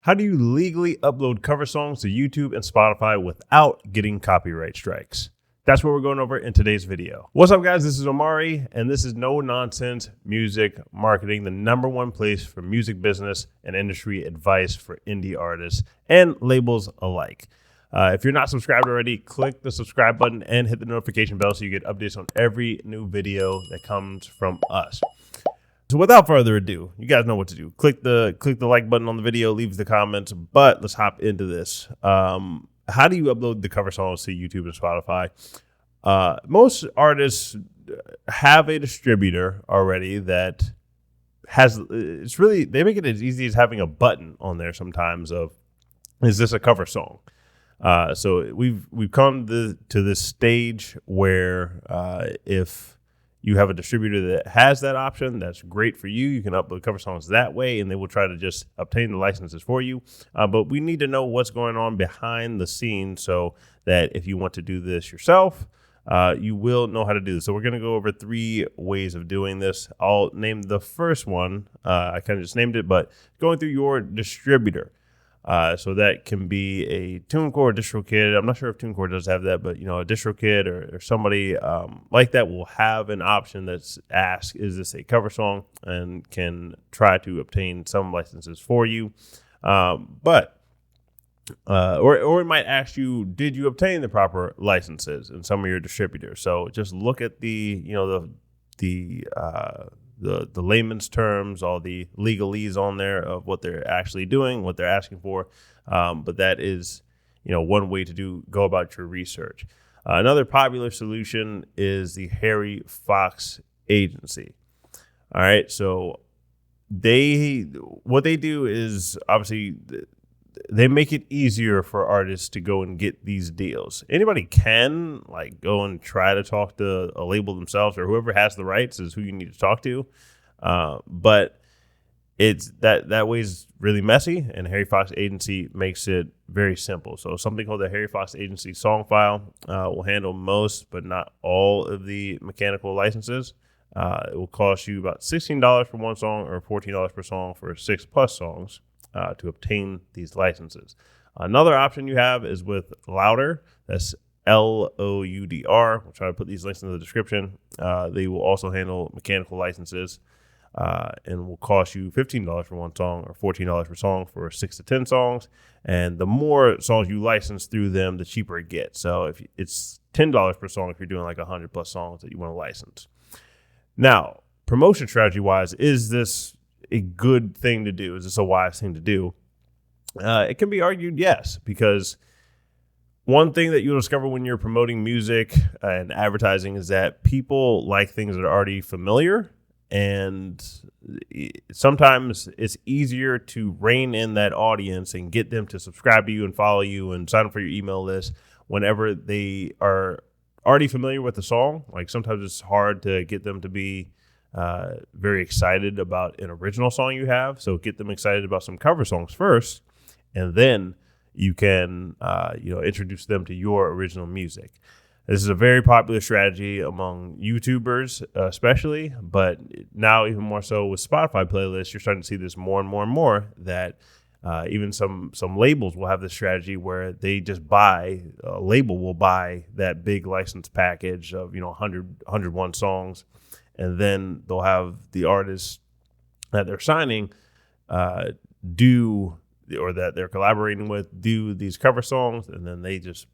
How do you legally upload cover songs to YouTube and Spotify without getting copyright strikes? That's what we're going over in today's video. What's up, guys? This is Omari, and this is No Nonsense Music Marketing, the #1 place for music business and industry advice for indie artists and labels alike. If you're not subscribed already, click the subscribe button and hit the notification bell so you get updates on every new video that comes from us. So without further ado, you guys know what to do. Click the like button on the video, leave the comments, but let's hop into this. How do you upload the cover songs to YouTube and Spotify? Most artists have a distributor already that has, they make it as easy as having a button on there sometimes of, is this a cover song? So we've come to this stage where if you have a distributor that has that option, that's great for you. You can upload cover songs that way, and they will try to just obtain the licenses for you. But we need to know what's going on behind the scenes so that if you want to do this yourself, you will know how to do this. So we're going to go over 3 ways of doing this. I'll name the first one. I kind of just named it, but going through your distributor. So that can be a TuneCore, DistroKid. I'm not sure if TuneCore does have that, but a DistroKid or somebody like that will have an option that's asked, is this a cover song, and can try to obtain some licenses for you. Or it might ask you, did you obtain the proper licenses in some of your distributors? So just look at the layman's terms, all the legalese on there of what they're actually doing, what they're asking for. But that is, one way to go about your research. Another popular solution is the Harry Fox agency. All right. So what they do is obviously they make it easier for artists to go and get these deals. Anybody can go and try to talk to a label themselves, or whoever has the rights is who you need to talk to. But it's that way is really messy, and Harry Fox agency makes it very simple. So something called the Harry Fox agency song file will handle most, but not all of the mechanical licenses. It will cost you about $16 for one song or $14 per song for 6+ songs. To obtain these licenses. Another option you have is with Loudr. That's Loudr. We'll try to put these links in the description. They will also handle mechanical licenses and will cost you $15 for one song or $14 per song for 6 to 10 songs. And the more songs you license through them, the cheaper it gets. So if it's $10 per song if you're doing 100+ songs that you want to license. Now, promotion strategy wise, is this a good thing to do? Is this a wise thing to do? It can be argued yes, because one thing that you'll discover when you're promoting music and advertising is that people like things that are already familiar, and sometimes it's easier to rein in that audience and get them to subscribe to you and follow you and sign up for your email list whenever they are already familiar with the song. Sometimes it's hard to get them to be very excited about an original song you have. So get them excited about some cover songs first, and then you can, introduce them to your original music. This is a very popular strategy among YouTubers, especially, but now even more so with Spotify playlists. You're starting to see this more and more and more, that even some labels will have this strategy where they just a label will buy that big license package of, 101 songs. And then they'll have the artists that they're signing that they're collaborating with do these cover songs, and then they just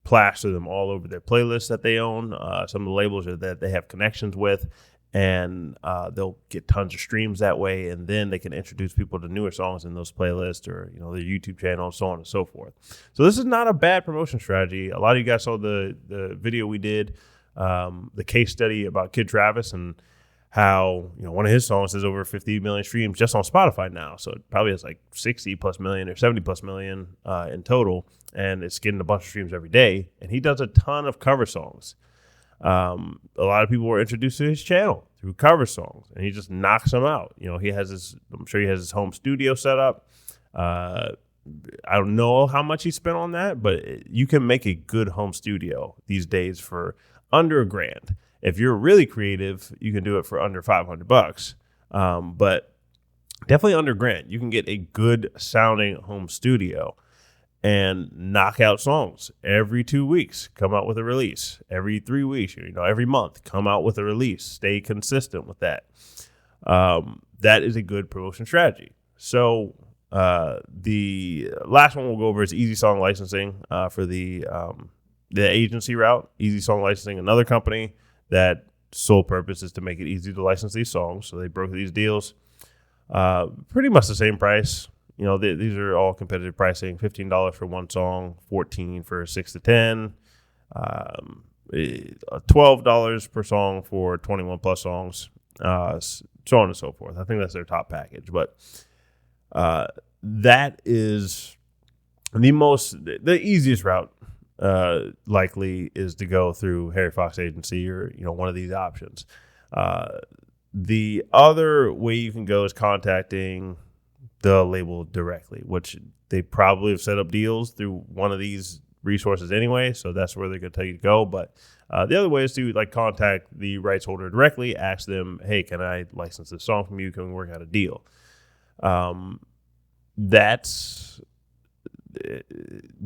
plaster them all over their playlists that they own. Some of the labels that they have connections with, and they'll get tons of streams that way, and then they can introduce people to newer songs in those playlists, or their YouTube channel, so on and so forth. So this is not a bad promotion strategy. A lot of you guys saw the video we did. The case study about Kid Travis, and how one of his songs has over 50 million streams just on Spotify now. So it probably has 60+ million or 70+ million in total, and it's getting a bunch of streams every day. And he does a ton of cover songs. A lot of people were introduced to his channel through cover songs, and he just knocks them out. I'm sure he has his home studio set up. I don't know how much he spent on that, but you can make a good home studio these days for under $1,000. If you're really creative, you can do it for under $500. But definitely under grant, you can get a good sounding home studio and knock out songs every 2 weeks, come out with a release every 3 weeks, every month, come out with a release, stay consistent with that. That is a good promotion strategy. So the last one we'll go over is Easy Song Licensing for the agency route. Easy Song Licensing, another company that sole purpose is to make it easy to license these songs. So they broker these deals. Pretty much the same price. These are all competitive pricing. $15 for one song, $14 for 6 to 10, $12 per song for 21 plus songs, so on and so forth. I think that's their top package. But that is the easiest route. Likely is to go through Harry Fox Agency or one of these options. The other way you can go is contacting the label directly, which they probably have set up deals through one of these resources anyway, so that's where they're going to tell you to go. But the other way is to contact the rights holder directly, ask them, hey, can I license this song from you? Can we work out a deal? That's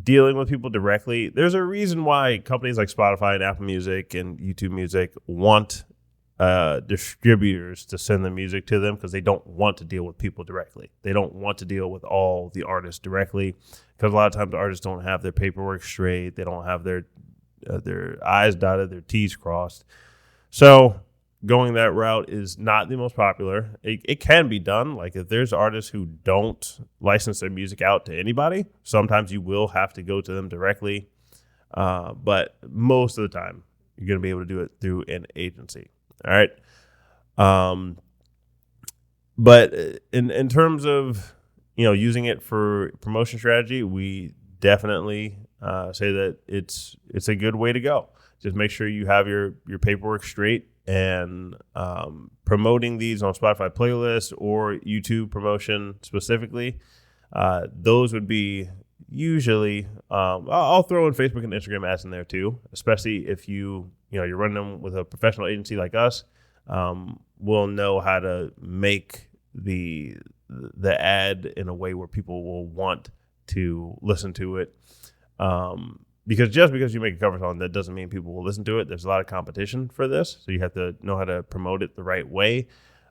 dealing with people directly. There's a reason why companies like Spotify and Apple Music and YouTube Music want distributors to send the music to them, because they don't want to deal with people directly. They don't want to deal with all the artists directly, because a lot of times the artists don't have their paperwork straight. They don't have their I's dotted, their T's crossed. So going that route is not the most popular. It can be done. Like if there's artists who don't license their music out to anybody, sometimes you will have to go to them directly. But most of the time, you're going to be able to do it through an agency. All right. But in terms of, using it for promotion strategy, we definitely say that it's a good way to go. Just make sure you have your paperwork straight, and promoting these on Spotify playlists or YouTube promotion specifically. Those would be usually, I'll throw in Facebook and Instagram ads in there too, especially if you're running them with a professional agency like us. We'll know how to make the ad in a way where people will want to listen to it. Because just because you make a cover song, that doesn't mean people will listen to it. There's a lot of competition for this, so you have to know how to promote it the right way.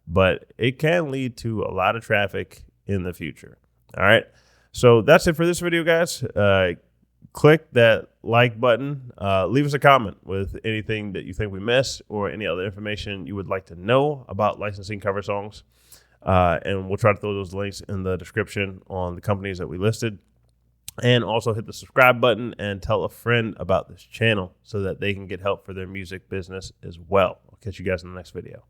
But it can lead to a lot of traffic in the future. All right. So that's it for this video, guys. Click that like button. Leave us a comment with anything that you think we missed or any other information you would like to know about licensing cover songs. And we'll try to throw those links in the description on the companies that we listed. And also hit the subscribe button and tell a friend about this channel so that they can get help for their music business as well. I'll catch you guys in the next video.